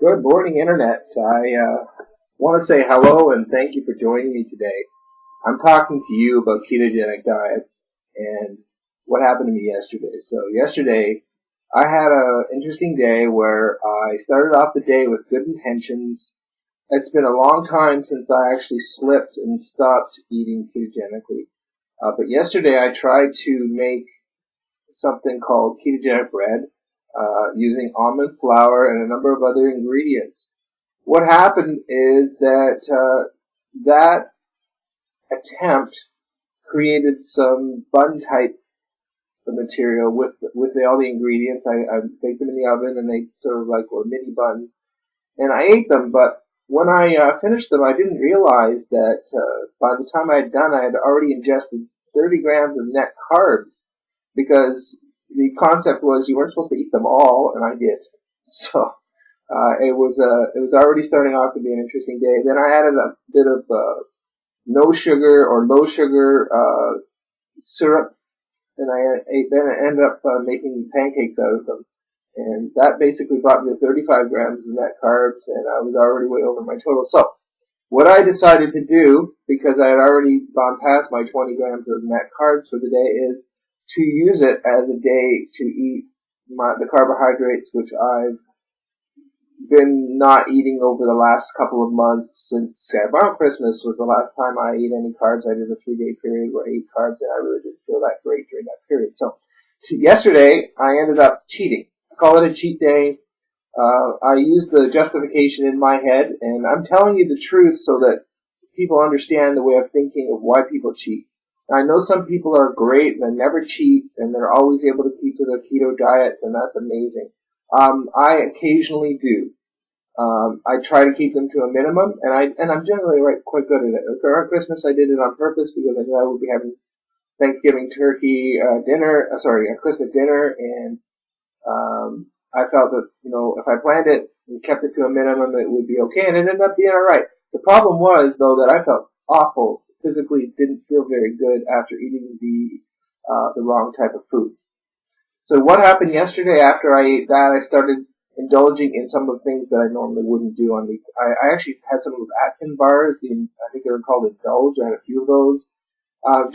Good morning, Internet. I want to say hello and thank you for joining me today. I'm talking to you about ketogenic diets and what happened to me yesterday. So yesterday, I had an interesting day where I started off the day with good intentions. It's been a long time since I actually slipped and stopped eating ketogenically. But yesterday I tried to make something called ketogenic bread using almond flour and a number of other ingredients. What happened is that that attempt created some bun type material with all the ingredients. I baked them in the oven and they sort of like were mini buns, and I ate them. But when I finished them, I didn't realize that by the time I had done, I had already ingested 30 grams of net carbs, because the concept was you weren't supposed to eat them all, and I did. So it was already starting off to be an interesting day. Then I added a bit of no sugar or low sugar syrup, and I ended up making pancakes out of them. And that basically brought me to 35 grams of net carbs, and I was already way over my total. So what I decided to do, because I had already gone past my 20 grams of net carbs for the day, is to use it as a day to eat the carbohydrates, which I've been not eating over the last couple of months. Since around Christmas was the last time I ate any carbs. I did a 3-day period where I ate carbs, and I really didn't feel that great during that period. So yesterday I ended up cheating. I call it a cheat day. I used the justification in my head, and I'm telling you the truth so that people understand the way of thinking of why people cheat. I know some people are great and they never cheat and they're always able to keep to their keto diets, and that's amazing. I occasionally do. I try to keep them to a minimum, and I'm generally quite good at it. Around Christmas I did it on purpose because I knew I would be having Thanksgiving turkey Christmas dinner, and I felt that, if I planned it and kept it to a minimum, it would be okay, and it ended up being alright. The problem was, though, that I felt awful. Physically didn't feel very good after eating the wrong type of foods. So what happened yesterday after I ate that, I started indulging in some of the things that I normally wouldn't do on the, I actually had some of those Atkins bars, I think they were called Indulge. I had a few of those,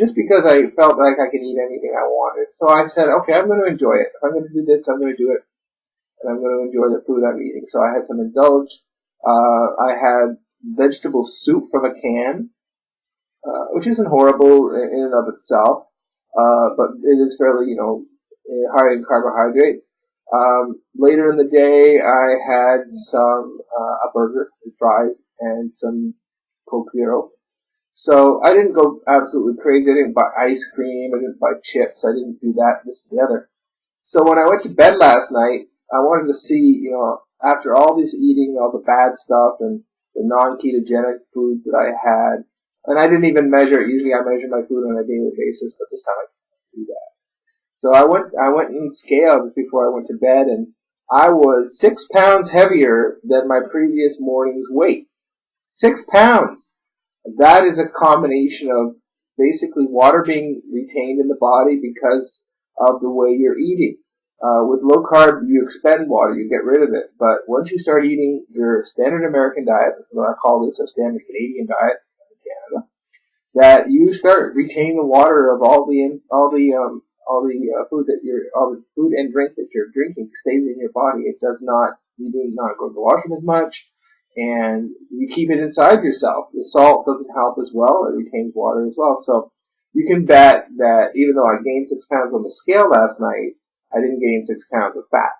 just because I felt like I could eat anything I wanted. So I said, okay, I'm going to enjoy it. If I'm going to do this, I'm going to do it, and I'm going to enjoy the food I'm eating. So I had some Indulge. I had vegetable soup from a can, which isn't horrible in and of itself, but it is fairly, high in carbohydrates. Later in the day, I had a burger and fries and some Coke Zero. So I didn't go absolutely crazy. I didn't buy ice cream. I didn't buy chips. I didn't do that, this and the other. So when I went to bed last night, I wanted to see, after all this eating, all the bad stuff and the non-ketogenic foods that I had, and I didn't even measure it. Usually I measure my food on a daily basis, but this time I couldn't do that. So I went and scaled before I went to bed, and I was 6 pounds heavier than my previous morning's weight. 6 pounds! That is a combination of basically water being retained in the body because of the way you're eating. With low carb, you expend water, you get rid of it. But once you start eating your standard American diet, that's what I call this, a standard Canadian diet in Canada, that you start retaining the water of all the food and drink that you're drinking stays in your body. It does not, you do not go to the washroom as much, and you keep it inside yourself. The salt doesn't help as well. It retains water as well. So you can bet that even though I gained 6 pounds on the scale last night, I didn't gain 6 pounds of fat.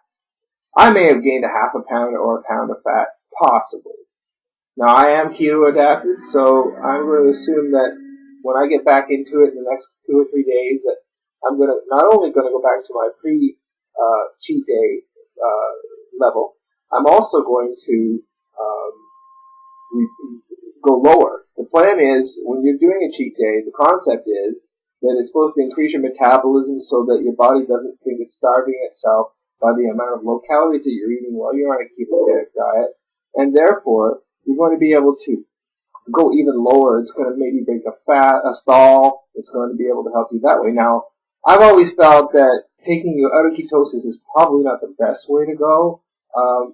I may have gained a half a pound or a pound of fat, possibly. Now, I am keto adapted, so I'm going to assume that when I get back into it in the next 2 or 3 days, that I'm not only going to go back to my pre-cheat day level, I'm also going to go lower. The plan is, when you're doing a cheat day, the concept is that it's supposed to increase your metabolism so that your body doesn't think it's starving itself by the amount of low calories that you're eating while you're on a ketogenic diet, and therefore you're going to be able to go even lower. It's going to maybe make a stall. It's going to be able to help you that way. Now, I've always felt that taking you out of ketosis is probably not the best way to go,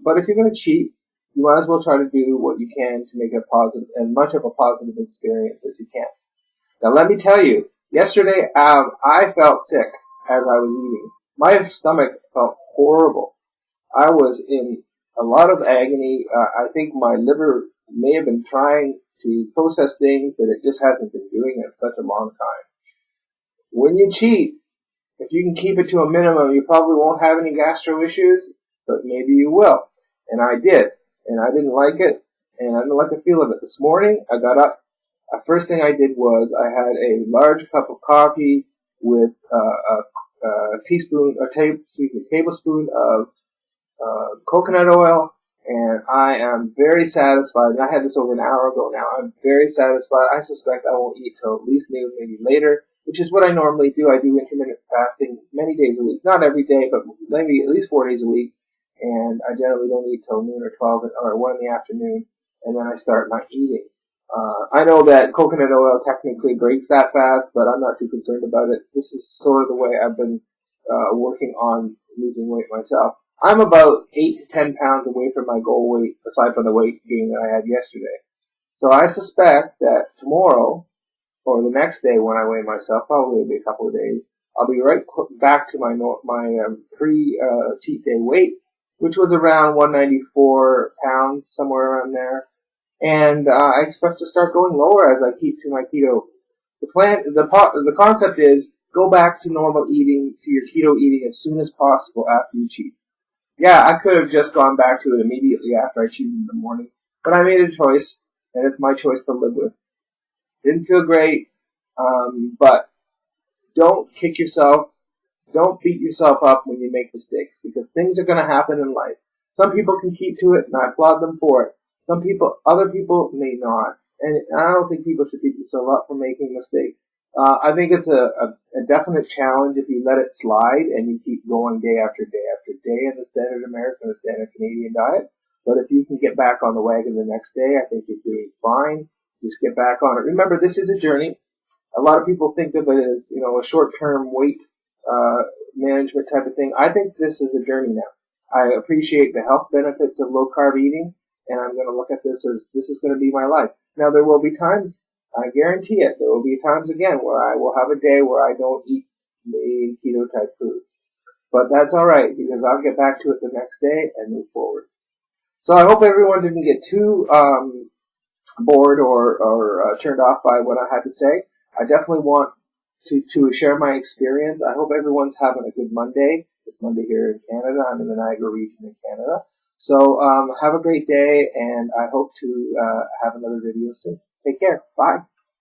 but if you're going to cheat, you might as well try to do what you can to make it positive, as much of a positive experience as you can. Now let me tell you, yesterday I felt sick as I was eating. My stomach felt horrible. I was in a lot of agony. I think my liver may have been trying to process things that it just hasn't been doing in such a long time. When you cheat, if you can keep it to a minimum, you probably won't have any gastro issues, but maybe you will. And I did. And I didn't like it, and I didn't like the feel of it. This morning, I got up. The first thing I did was I had a large cup of coffee with tablespoon of coconut oil, and I am very satisfied. And I had this over an hour ago now. I'm very satisfied. I suspect I won't eat till at least noon, maybe later, which is what I normally do. I do intermittent fasting many days a week. Not every day, but maybe at least 4 days a week. And I generally don't eat till noon or 12 or 1 in the afternoon, and then I start my eating. I know that coconut oil technically breaks that fast, but I'm not too concerned about it. This is sort of the way I've been working on losing weight myself. I'm about 8 to 10 pounds away from my goal weight, aside from the weight gain that I had yesterday. So I suspect that tomorrow, or the next day when I weigh myself, probably it'll be a couple of days, I'll be right back to my pre-cheat day weight, which was around 194 pounds, somewhere around there. And I expect to start going lower as I keep to my keto. The concept is go back to normal eating, to your keto eating as soon as possible after you cheat. Yeah, I could have just gone back to it immediately after I cheated in the morning, but I made a choice, and it's my choice to live with. Didn't feel great, but don't kick yourself. Don't beat yourself up when you make mistakes, because things are going to happen in life. Some people can keep to it, and I applaud them for it. Other people may not. And I don't think people should beat themselves up for making mistakes. I think it's a definite challenge if you let it slide and you keep going day after day after day in the standard American or standard Canadian diet. But if you can get back on the wagon the next day, I think you're doing fine. Just get back on it. Remember, this is a journey. A lot of people think of it as, a short-term weight management type of thing. I think this is a journey now. I appreciate the health benefits of low-carb eating, and I'm going to look at this as this is going to be my life. Now, there will be times, I guarantee it, there will be times again where I will have a day where I don't eat main keto-type foods. But that's all right, because I'll get back to it the next day and move forward. So I hope everyone didn't get too bored or turned off by what I had to say. I definitely want to share my experience. I hope everyone's having a good Monday. It's Monday here in Canada. I'm in the Niagara region in Canada. So have a great day, and I hope to have another video soon. Take care. Bye.